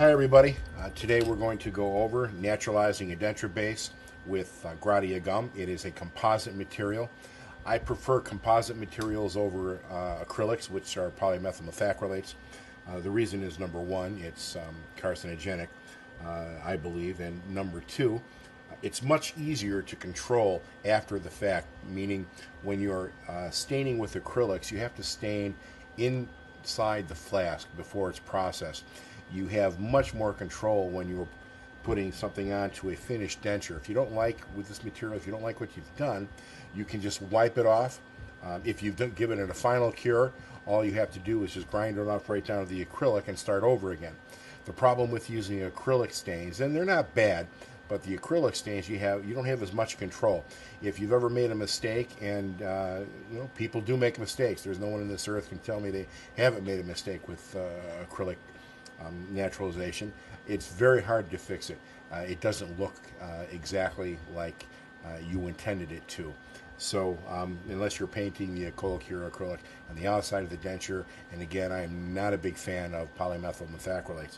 Hi everybody. Today we're going to go over naturalizing a denture base with Gradia gum. It is a composite material. I prefer composite materials over acrylics, which are polymethyl methacrylates. The reason is, number one, it's carcinogenic, I believe, and number two, it's much easier to control after the fact, meaning when you're staining with acrylics, you have to stain inside the flask before it's processed. You have much more control when you're putting something onto a finished denture. If you don't like with this material, if you don't like what you've done, you can just wipe it off. If you've given it a final cure, all you have to do is just grind it off right down to the acrylic and start over again. The problem with using acrylic stains, and they're not bad, but the acrylic stains you don't have as much control. If you've ever made a mistake, and people do make mistakes. There's no one on this earth can tell me they haven't made a mistake with acrylic naturalization. It's very hard to fix it. It doesn't look exactly like you intended it to. So unless you're painting the Colocure acrylic on the outside of the denture, and again, I am not a big fan of polymethyl methacrylates.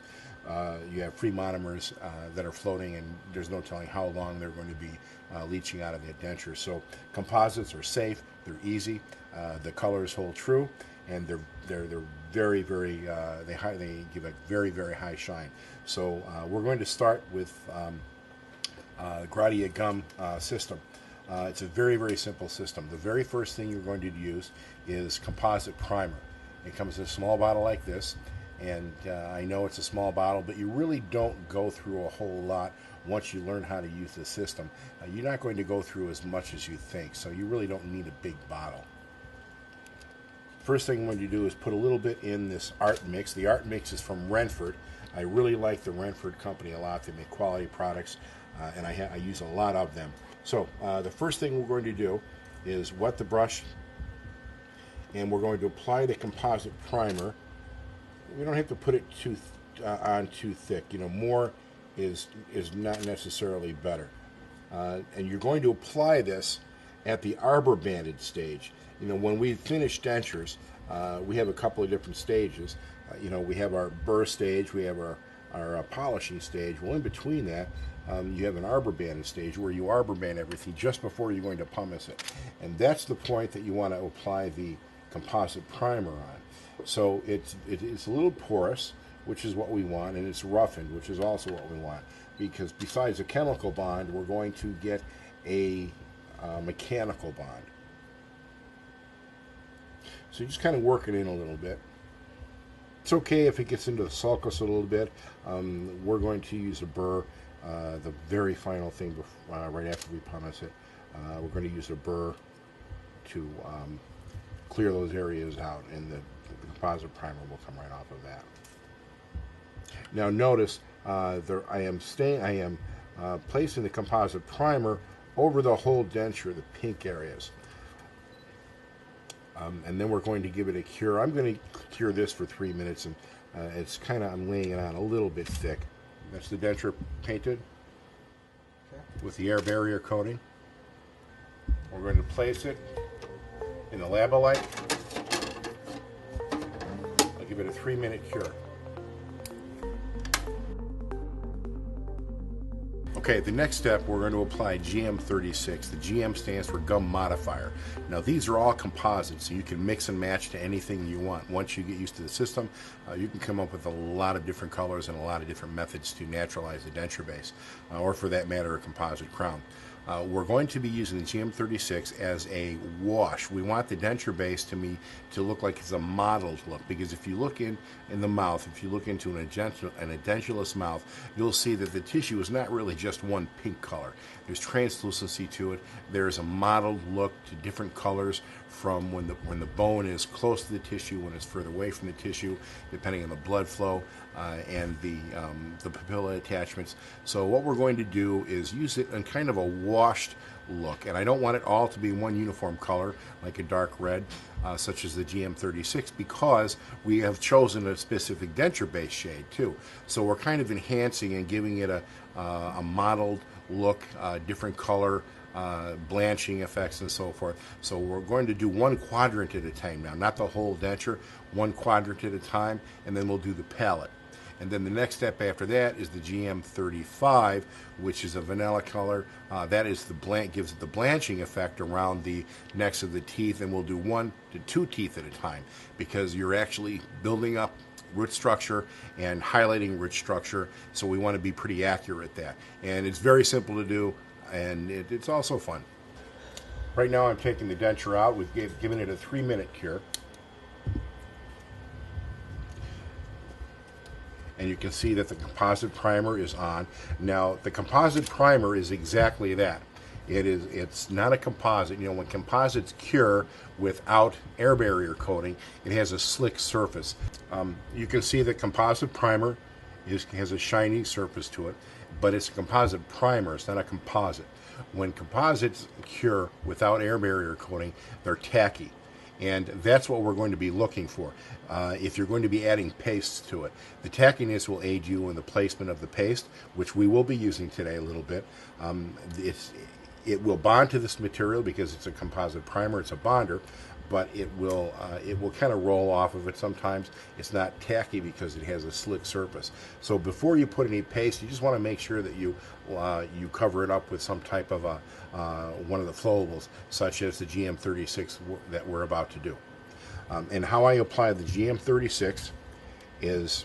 You have free monomers that are floating, and there's no telling how long they're going to be leaching out of the denture. So composites are safe, they're easy, the colors hold true, and they're very, very they give a very, very high shine. So we're going to start with Gradia gum system. It's a very, very simple system. The very first thing you're going to use is composite primer. It comes in a small bottle like this, and I know it's a small bottle, but you really don't go through a whole lot once you learn how to use the system. You're not going to go through as much as you think, so you really don't need a big bottle. First thing I'm going to do is put a little bit in this art mix. The art mix is from Renford. I really like the Renford company a lot. They make quality products, and I use a lot of them. So the first thing we're going to do is wet the brush, and we're going to apply the composite primer. We don't have to put it on too thick. More is not necessarily better. And you're going to apply this at the arbor banded stage. When we finish dentures, we have a couple of different stages. We have our burr stage, we have our polishing stage. Well, in between that, you have an arbor banded stage where you arbor band everything just before you're going to pumice it. And that's the point that you want to apply the composite primer on. So it's a little porous, which is what we want, and it's roughened, which is also what we want. Because besides a chemical bond, we're going to get a mechanical bond. So you just kind of work it in a little bit. It's okay if it gets into the sulcus a little bit. We're going to use a burr, the very final thing right after we pumice it. We're going to use a burr to clear those areas out, and the composite primer will come right off of that. Now notice I am placing the composite primer over the whole denture, the pink areas. And then we're going to give it a cure. I'm going to cure this for 3 minutes, and I'm laying it on a little bit thick. That's the denture painted with the air barrier coating. We're going to place it in the Labolite. I'll give it a 3-minute cure. Okay, the next step, we're going to apply GM36. The GM stands for gum modifier. Now these are all composites, so you can mix and match to anything you want. Once you get used to the system, you can come up with a lot of different colors and a lot of different methods to naturalize the denture base, or for that matter, a composite crown. We're going to be using the GM36 as a wash. We want the denture base to look like it's a mottled look, because if you look in the mouth, if you look into an edentulous mouth, you'll see that the tissue is not really just one pink color. There's translucency to it. There's a mottled look to different colors from when the bone is close to the tissue, when it's further away from the tissue, depending on the blood flow and the papilla attachments. So what we're going to do is use it in kind of a washed look, and I don't want it all to be one uniform color like a dark red such as the GM36, because we have chosen a specific denture base shade too. So we're kind of enhancing and giving it a mottled look, different color, blanching effects and so forth. So we're going to do one quadrant at a time now, not the whole denture, one quadrant at a time, and then we'll do the palette. And then the next step after that is the GM35, which is a vanilla color. That is gives it the blanching effect around the necks of the teeth, and we'll do 1 to 2 teeth at a time because you're actually building up root structure and highlighting root structure, so we want to be pretty accurate at that. And it's very simple to do, and it's also fun. Right now I'm taking the denture out. We've given it a 3-minute cure. And you can see that the composite primer is on. Now, the composite primer is exactly that. It's not a composite. You know, when composites cure without air barrier coating, it has a slick surface. You can see the composite primer has a shiny surface to it, but it's a composite primer. It's not a composite. When composites cure without air barrier coating, they're tacky. And that's what we're going to be looking for if you're going to be adding pastes to it. The tackiness will aid you in the placement of the paste, which we will be using today a little bit. It will bond to this material because it's a composite primer, it's a bonder, but it will kind of roll off of it sometimes. It's not tacky because it has a slick surface. So before you put any paste, you just want to make sure that you cover it up with some type of one of the flowables, such as the GM36 that we're about to do. And how I apply the GM36 is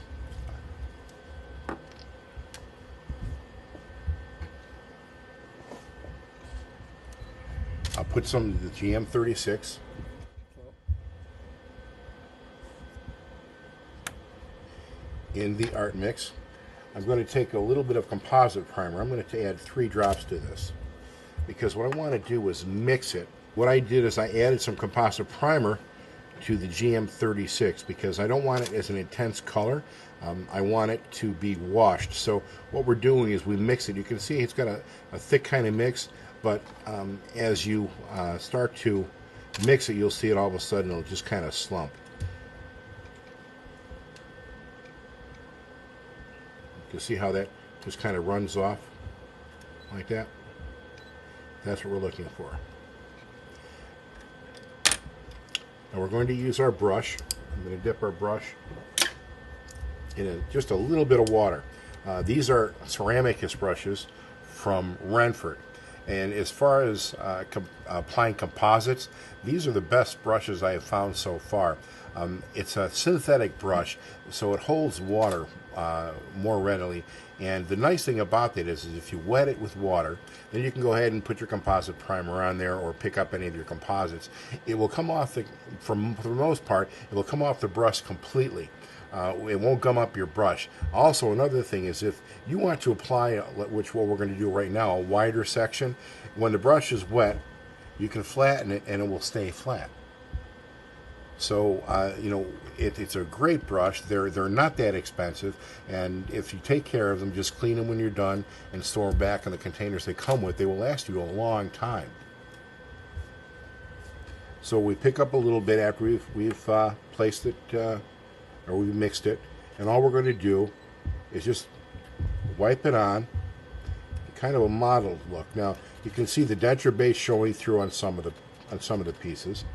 I'll put some of the GM36 in the art mix. I'm going to take a little bit of composite primer. I'm going to add 3 drops to this because what I want to do is mix it. What I did is I added some composite primer to the GM36 because I don't want it as an intense color. I want it to be washed. So what we're doing is we mix it. You can see it's got a thick kind of mix, but as you start to mix it, you'll see it all of a sudden it'll just kind of slump. You can see how that just kind of runs off like that. That's what we're looking for. Now we're going to use our brush. I'm going to dip our brush in just a little bit of water. These are Ceramicus brushes from Renford. And as far as applying composites, these are the best brushes I have found so far. It's a synthetic brush, so it holds water more readily. And the nice thing about that is if you wet it with water, then you can go ahead and put your composite primer on there or pick up any of your composites. It will come off, for the most part, it will come off the brush completely. It won't gum up your brush. Also, another thing is if you want to apply, which what we're going to do right now, a wider section, when the brush is wet, you can flatten it and it will stay flat. So, you know, it's a great brush. They're not that expensive, and if you take care of them, just clean them when you're done and store them back in the containers they come with. They will last you a long time. So we pick up a little bit after we've placed it, or we've mixed it, and all we're going to do is just wipe it on, kind of a mottled look. Now you can see the denture base showing through on some of the pieces.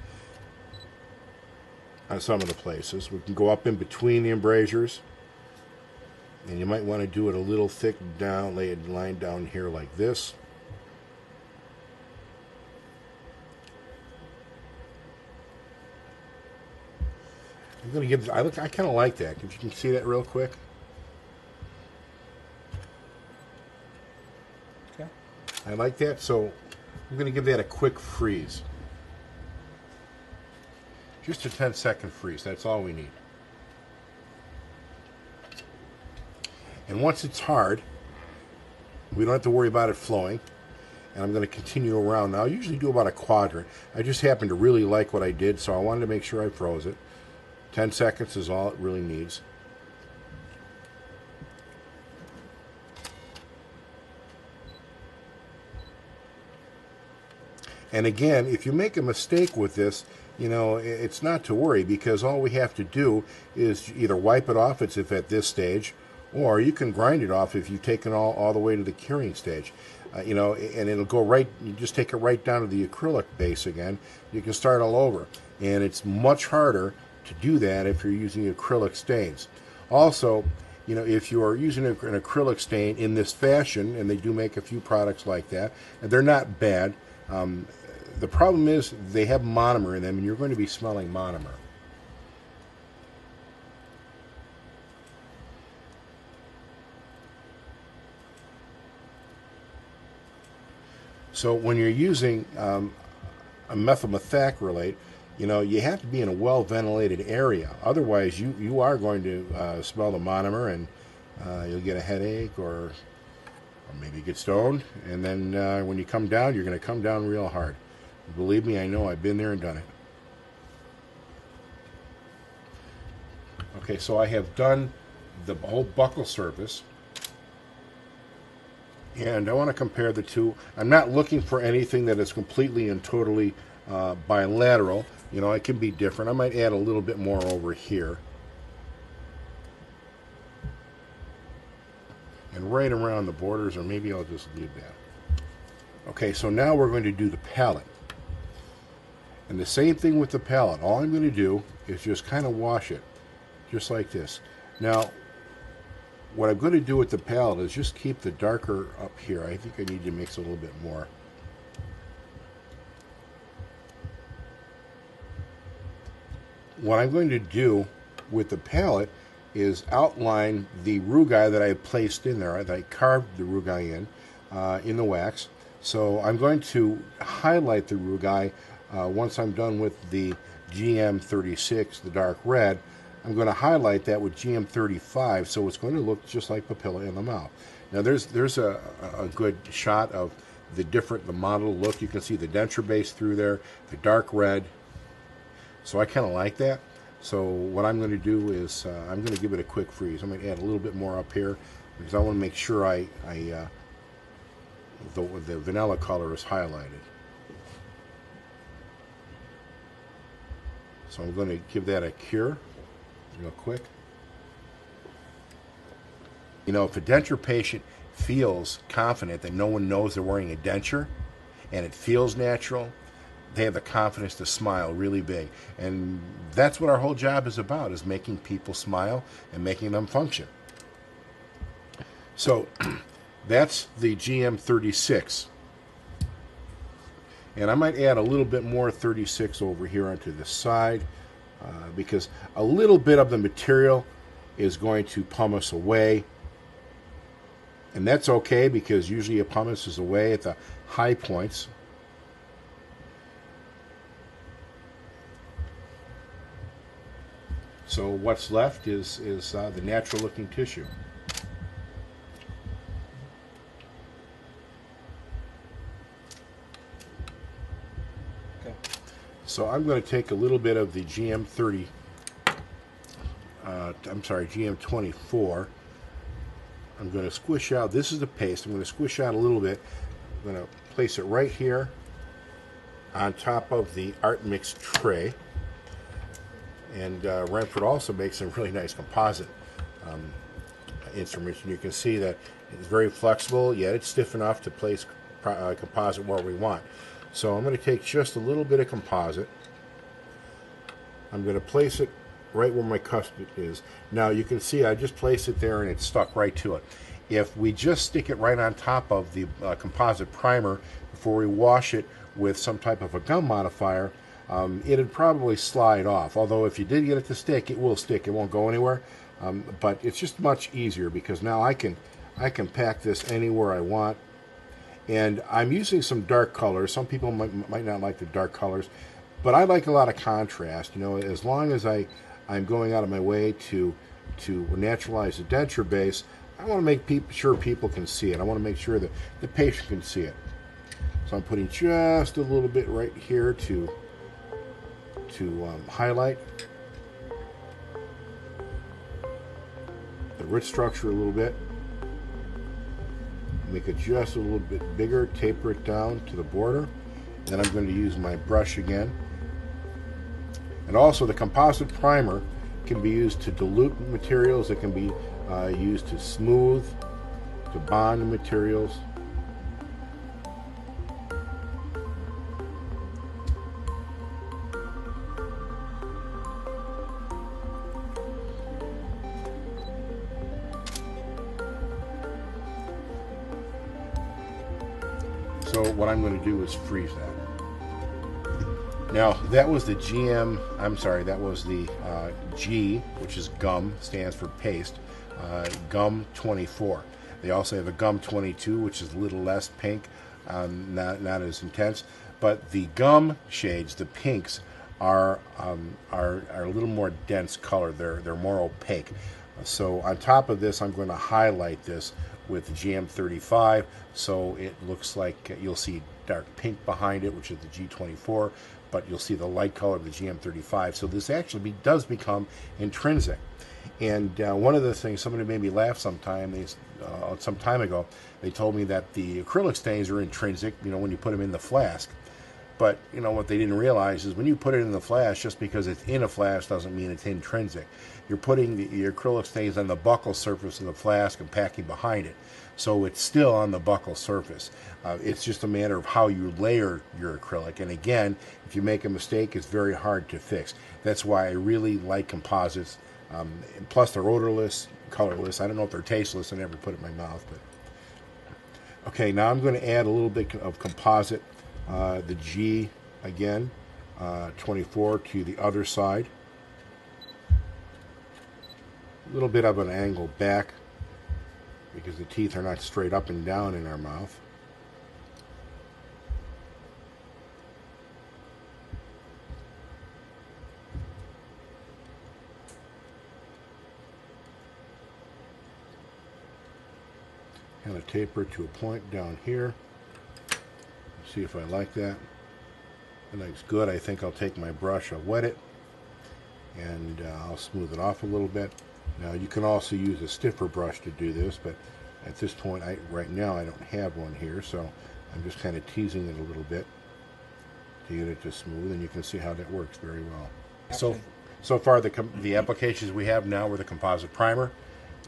On some of the places. We can go up in between the embrasures, and you might want to do it a little thick down, lay a line down here like this. I'm going to give, I kind of like that. If you can see that real quick. Okay. I like that, so I'm going to give that a quick freeze. Just a 10-second freeze, that's all we need. And once it's hard, we don't have to worry about it flowing. And I'm going to continue around. Now, I usually do about a quadrant. I just happen to really like what I did, so I wanted to make sure I froze it. 10 seconds is all it really needs. And again, if you make a mistake with this, you know, it's not to worry, because all we have to do is either wipe it off if at this stage, or you can grind it off if you've taken all the way to the curing stage. You know, and it'll go right, you just take it right down to the acrylic base again. You can start all over. And it's much harder to do that if you're using acrylic stains. Also, you know, if you are using an acrylic stain in this fashion, and they do make a few products like that, and they're not bad, the problem is they have monomer in them, and you're going to be smelling monomer. So when you're using a methyl methacrylate, you know, you have to be in a well-ventilated area. Otherwise, you are going to smell the monomer, and you'll get a headache, or maybe get stoned. And then when you come down, you're going to come down real hard. Believe me, I know. I've been there and done it. Okay, so I have done the whole buccal surface. And I want to compare the two. I'm not looking for anything that is completely and totally bilateral. You know, it can be different. I might add a little bit more over here. And right around the borders, or maybe I'll just leave that. Okay, so now we're going to do the palette. And the same thing with the palette. All I'm going to do is just kind of wash it, just like this. Now, what I'm going to do with the palette is just keep the darker up here. I think I need to mix a little bit more. What I'm going to do with the palette is outline the rugai that I placed in there, that I carved the rugai in the wax. So I'm going to highlight the rugai once I'm done with the GM36, the dark red. I'm going to highlight that with GM35, so it's going to look just like papilla in the mouth. Now there's a good shot of the model look. You can see the denture base through there, the dark red. So I kind of like that. So what I'm going to do is I'm going to give it a quick freeze. I'm going to add a little bit more up here because I want to make sure the vanilla color is highlighted. So I'm going to give that a cure real quick. You know, if a denture patient feels confident that no one knows they're wearing a denture and it feels natural, they have the confidence to smile really big. And that's what our whole job is about, is making people smile and making them function. So that's the GM36. And I might add a little bit more 36 over here onto the side because a little bit of the material is going to pumice away. And that's okay because usually it pumices away at the high points. So what's left is the natural looking tissue. Okay. So I'm going to take a little bit of the GM24. I'm going to squish out, this is the paste, I'm going to squish out a little bit. I'm going to place it right here on top of the art mix tray. And Renford also makes some really nice composite instruments, and you can see that it's very flexible, yet it's stiff enough to place composite where we want. So I'm going to take just a little bit of composite. I'm going to place it right where my cusp is. Now you can see I just placed it there and it's stuck right to it. If we just stick it right on top of the composite primer before we wash it with some type of a gum modifier, it'd probably slide off. Although if you did get it to stick, it will stick. It won't go anywhere. But it's just much easier because now I can pack this anywhere I want. And I'm using some dark colors. Some people might not like the dark colors, but I like a lot of contrast. You know, as long as I'm going out of my way to naturalize the denture base, I want to make sure people can see it. I want to make sure that the patient can see it. So I'm putting just a little bit right here to highlight the root structure a little bit. Make it just a little bit bigger, taper it down to the border. Then I'm going to use my brush again. And also the composite primer can be used to dilute materials. It can be used to smooth, to bond materials. So what I'm going to do is freeze that. Now that was the that was the G, which is gum, stands for paste, gum 24. They also have a gum 22, which is a little less pink, not as intense. But the gum shades, the pinks, are a little more dense color. They're more opaque. So on top of this, I'm going to highlight this with the GM35, so it looks like you'll see dark pink behind it, which is the G24, but you'll see the light color of the GM35. So this actually does become intrinsic. And one of the things, somebody made me laugh some time ago, they told me that the acrylic stains are intrinsic, when you put them in the flask. But, what they didn't realize is when you put it in the flask, just because it's in a flask doesn't mean it's intrinsic. You're putting the acrylic stains on the buccal surface of the flask and packing behind it. So it's still on the buccal surface. It's just a matter of how you layer your acrylic. And again, if you make a mistake, it's very hard to fix. That's why I really like composites. And plus, they're odorless, colorless. I don't know if they're tasteless. I never put it in my mouth. But okay, now I'm going to add a little bit of composite. The G again, 24 to the other side. A little bit of an angle back because the teeth are not straight up and down in our mouth. Kind of taper to a point down here. See if I like that. That looks good. I think I'll take my brush, I'll wet it, and I'll smooth it off a little bit. Now you can also use a stiffer brush to do this, but at this point, right now I don't have one here, so I'm just kind of teasing it a little bit to get it to smooth, and you can see how that works very well. So far the applications we have now were the composite primer,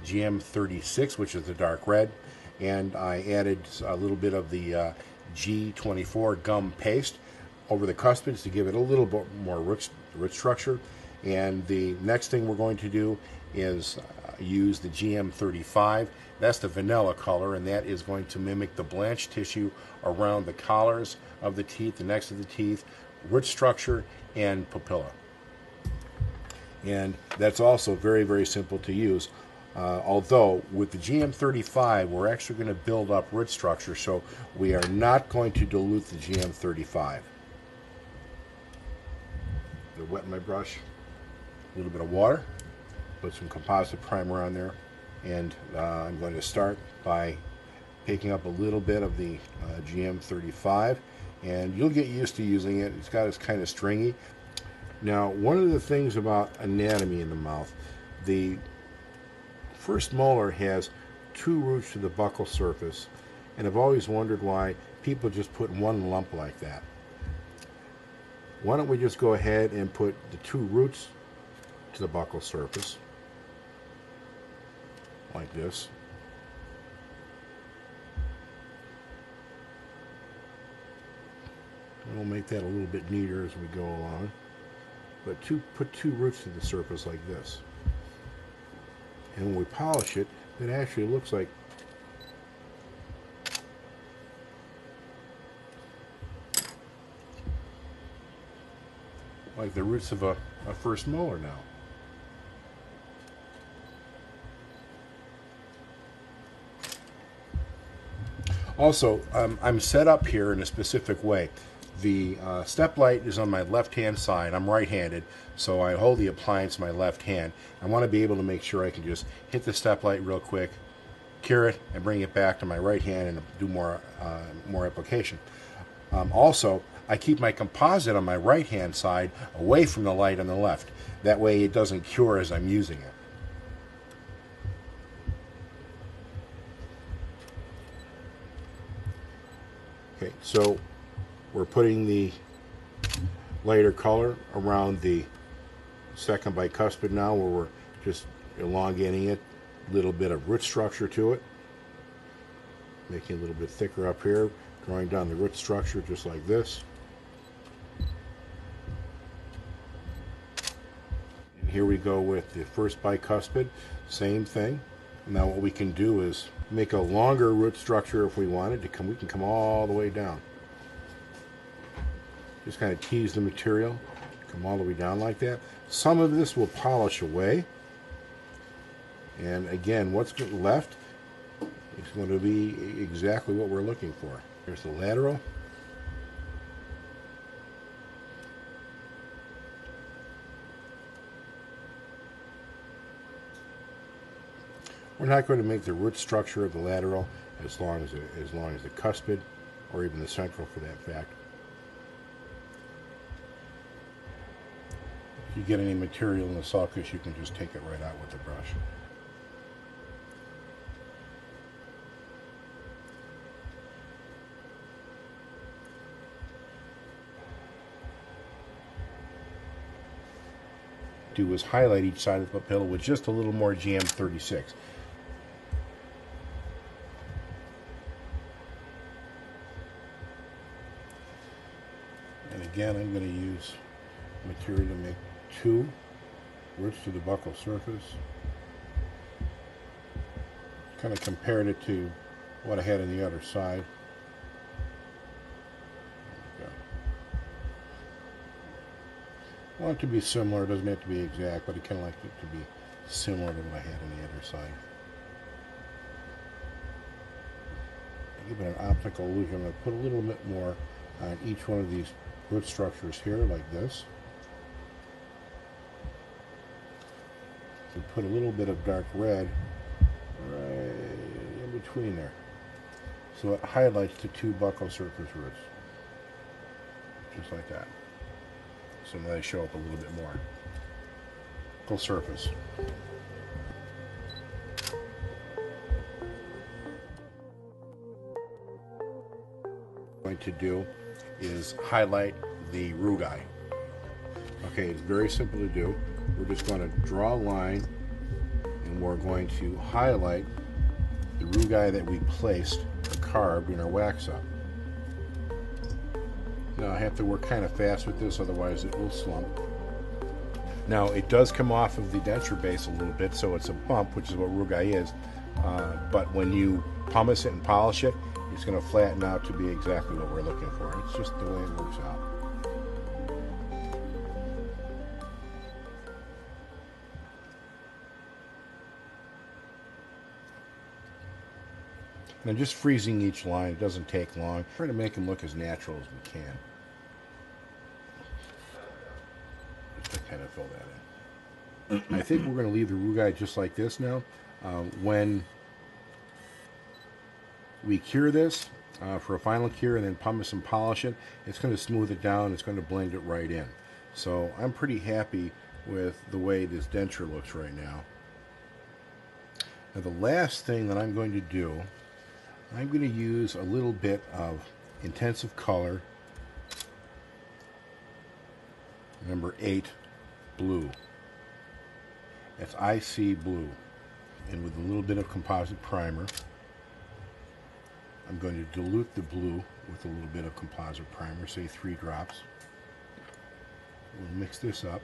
GM36, which is the dark red, and I added a little bit of the G24 gum paste over the cuspids to give it a little bit more rich structure. And the next thing we're going to do is use the GM35. That's the vanilla color, and that is going to mimic the blanched tissue around the collars of the teeth, the necks of the teeth, root structure, and papilla. And that's also very, very simple to use. Although with the GM35, we're actually going to build up root structure, so we are not going to dilute the GM35. To wet my brush, a little bit of water, put some composite primer on there, and I'm going to start by picking up a little bit of the GM35, and you'll get used to using it. It's kind of stringy. Now, one of the things about anatomy in the mouth, the first molar has 2 roots to the buccal surface, and I've always wondered why people just put one lump like that. Why don't we just go ahead and put the 2 roots to the buccal surface, like this. And we'll make that a little bit neater as we go along. But put 2 roots to the surface like this. And when we polish it, it actually looks like the roots of a first molar now. Also, I'm set up here in a specific way. The step light is on my left-hand side. I'm right-handed, so I hold the appliance in my left hand. I want to be able to make sure I can just hit the step light real quick, cure it, and bring it back to my right hand and do more application. Also, I keep my composite on my right-hand side away from the light on the left. That way it doesn't cure as I'm using it. Okay, so we're putting the lighter color around the second bicuspid now, where we're just elongating it, a little bit of root structure to it, making it a little bit thicker up here, drawing down the root structure just like this. And here we go with the first bicuspid, same thing. Now what we can do is make a longer root structure if we wanted to come. We can come all the way down. Just kind of tease the material, come all the way down like that. Some of this will polish away. And again, what's left is going to be exactly what we're looking for. Here's the lateral. We're not going to make the root structure of the lateral as long as the cuspid, or even the central for that fact. If you get any material in the sulcus, you can just take it right out with the brush. Do is highlight each side of the papilla with just a little more GM36. And again, I'm going to use material to make 2 roots to the buccal surface. Kind of compared it to what I had on the other side. I want it to be similar. It doesn't have to be exact, but I kind of like it to be similar to what I had on the other side. To give it an optical illusion, I'm going to put a little bit more on each one of these root structures here, like this. So put a little bit of dark red right in between there. So it highlights the 2 buccal surface roots. Just like that. So now they show up a little bit more. Buccal surface. What I'm going to do is highlight the rugae. Okay, it's very simple to do. We're just going to draw a line and we're going to highlight the rugae that we placed or carved in our wax up. Now I have to work kind of fast with this, otherwise it will slump. Now it does come off of the denture base a little bit, so it's a bump, which is what rugae is. But when you pumice it and polish it, it's going to flatten out to be exactly what we're looking for. It's just the way it works out. And I'm just freezing each line. It doesn't take long. Trying to make them look as natural as we can. Just to kind of fill that in. I think we're going to leave the rugae just like this now. When we cure this for a final cure and then pumice and polish it, it's going to smooth it down. It's going to blend it right in. So I'm pretty happy with the way this denture looks right now. Now the last thing that I'm going to do, I'm going to use a little bit of intensive color, number 8 blue. That's IC blue. And with a little bit of composite primer, I'm going to dilute the blue with a little bit of composite primer, say 3 drops. We'll mix this up.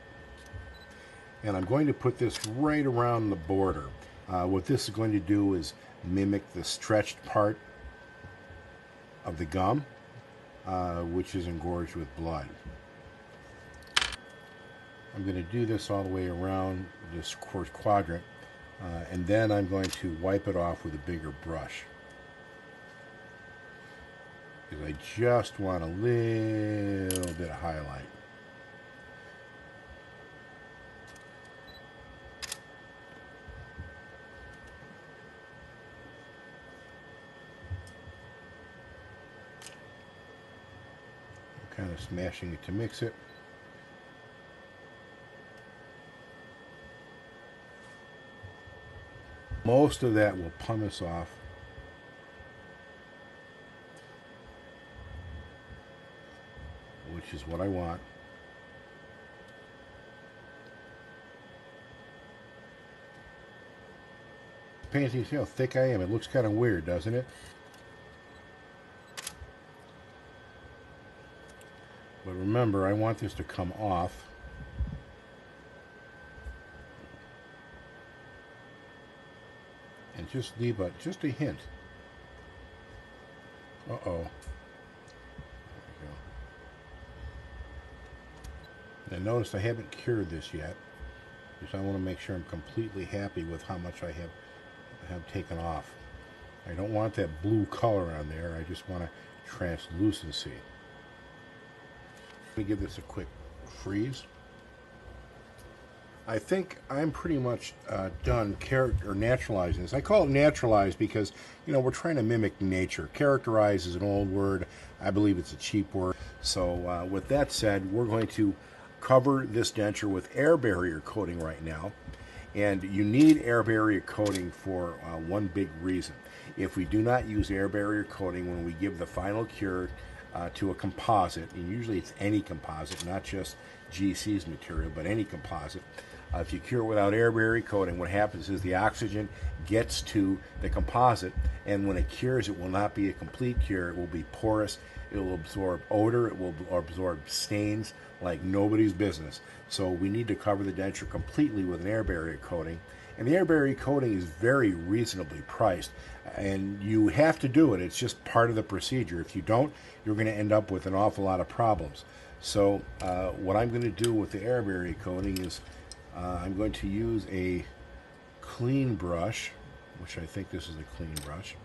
And I'm going to put this right around the border. What this is going to do is mimic the stretched part of the gum, which is engorged with blood. I'm going to do this all the way around this first quadrant, and then I'm going to wipe it off with a bigger brush. Because I just want a little bit of highlight. Kind of smashing it to mix it. Most of that will pumice off. Which is what I want. Pay attention, see how thick I am. It looks kind of weird, doesn't it? But remember, I want this to come off. And just leave just a hint. Uh-oh. There we go. Now notice I haven't cured this yet, because I want to make sure I'm completely happy with how much I have taken off. I don't want that blue color on there. I just want a translucency. Let me give this a quick freeze. I think I'm pretty much done naturalizing this. I call it naturalize because, you know, we're trying to mimic nature. Characterize is an old word. I believe it's a cheap word. So with that said, we're going to cover this denture with air barrier coating right now. And you need air barrier coating for one big reason. If we do not use air barrier coating when we give the final cure to a composite, and usually it's any composite, not just GC's material, but any composite, if you cure without air barrier coating, what happens is the oxygen gets to the composite, and when it cures, it will not be a complete cure. It will be porous. It will absorb odor. It will absorb stains like nobody's business. So we need to cover the denture completely with an air barrier coating. And the air barrier coating is very reasonably priced. And you have to do it. It's just part of the procedure. If you don't, you're going to end up with an awful lot of problems. So what I'm going to do with the air barrier coating is I'm going to use a clean brush, which I think this is a clean brush.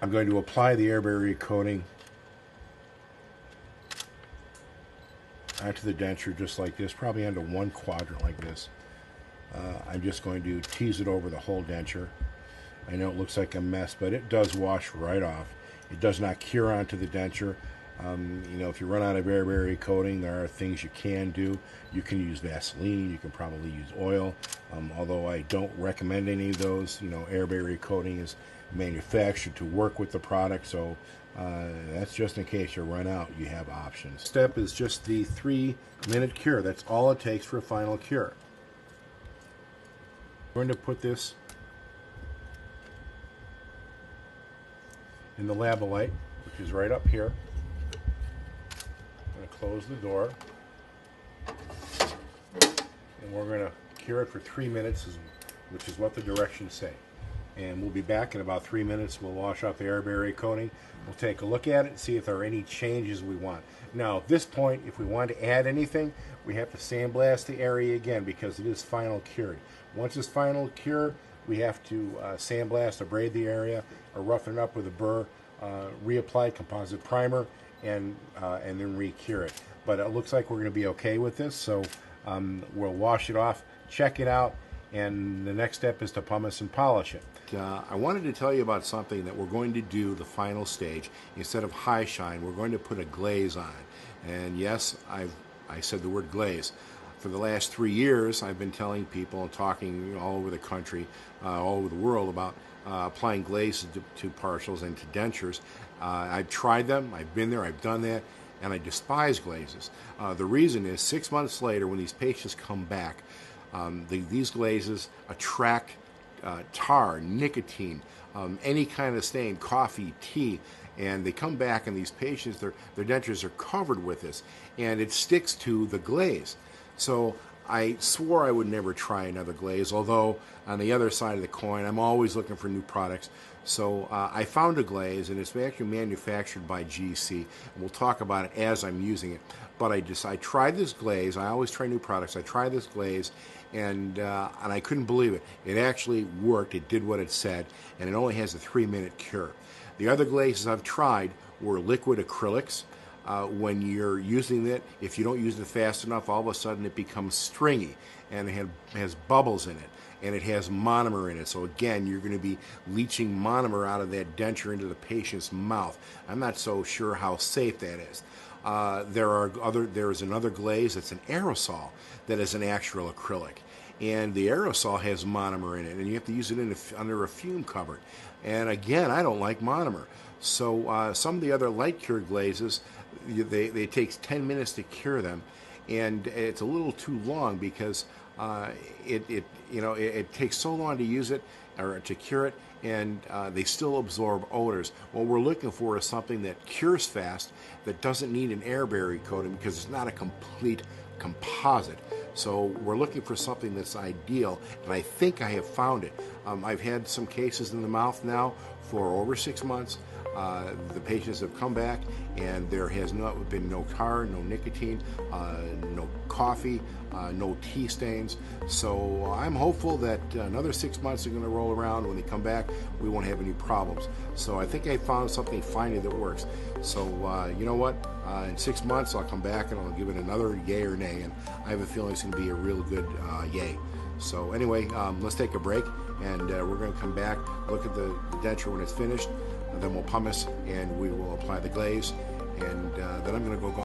I'm going to apply the air barrier coating onto the denture just like this, probably onto one quadrant like this. I'm just going to tease it over the whole denture. I know it looks like a mess, but it does wash right off. It does not cure onto the denture. You know, if you run out of air barrier coating, there are things you can do. You can use Vaseline. You can probably use oil. Although I don't recommend any of those. You know, air barrier coating is manufactured to work with the product, so that's just in case you run out. You have options. Step is just the 3-minute cure. That's all it takes for a final cure. I'm going to put this in the Labolite, which is right up here. I'm going to close the door, and we're going to cure it for 3 minutes, which is what the directions say. And we'll be back in about 3 minutes. We'll wash off the air barrier coating. We'll take a look at it and see if there are any changes we want. Now, at this point, if we want to add anything, we have to sandblast the area again because it is final cured. Once it's final cured, we have to sandblast, abrade the area, or roughen it up with a burr, reapply composite primer, and then re-cure it. But it looks like we're going to be okay with this, so we'll wash it off, check it out, and the next step is to pumice and polish it. I wanted to tell you about something that we're going to do the final stage. Instead of high shine, we're going to put a glaze on it. And yes, I said the word glaze. For the last 3 years, I've been telling people and talking all over the country, all over the world about applying glaze to partials and to dentures. I've tried them, I've been there, I've done that, and I despise glazes. The reason is 6 months later, when these patients come back, these glazes attract tar, nicotine, any kind of stain, coffee, tea, and they come back and these patients, their dentures are covered with this, and it sticks to the glaze. So I swore I would never try another glaze, although on the other side of the coin, I'm always looking for new products. So I found a glaze, and it's actually manufactured by GC, and we'll talk about it as I'm using it. But I tried this glaze. I always try new products. I tried this glaze, and I couldn't believe it. It actually worked. It did what it said, and it only has a 3-minute cure. The other glazes I've tried were liquid acrylics. When you're using it, if you don't use it fast enough, all of a sudden it becomes stringy, and it has bubbles in it, and it has monomer in it. So again, you're going to be leaching monomer out of that denture into the patient's mouth. I'm not so sure how safe that is. There is another glaze that's an aerosol that is an actual acrylic, and the aerosol has monomer in it, and you have to use it under a fume cupboard. And again, I don't like monomer. So some of the other light cured glazes, they take 10 minutes to cure them, and it's a little too long because it takes so long to use it or to cure it, and they still absorb odors. What we're looking for is something that cures fast, that doesn't need an air barrier coating because it's not a complete composite. So we're looking for something that's ideal, and I think I have found it. I've had some cases in the mouth now for over 6 months. The patients have come back, and there has not been no tar, no nicotine, no coffee, no tea stains. So I'm hopeful that another 6 months are going to roll around. When they come back, we won't have any problems. So I think I found something finally that works. So you know what? In 6 months, I'll come back and I'll give it another yay or nay, and I have a feeling it's going to be a real good yay. So anyway, let's take a break, and we're going to come back, look at the denture when it's finished, and then we'll pumice, and we will apply the glaze, and then I'm going to go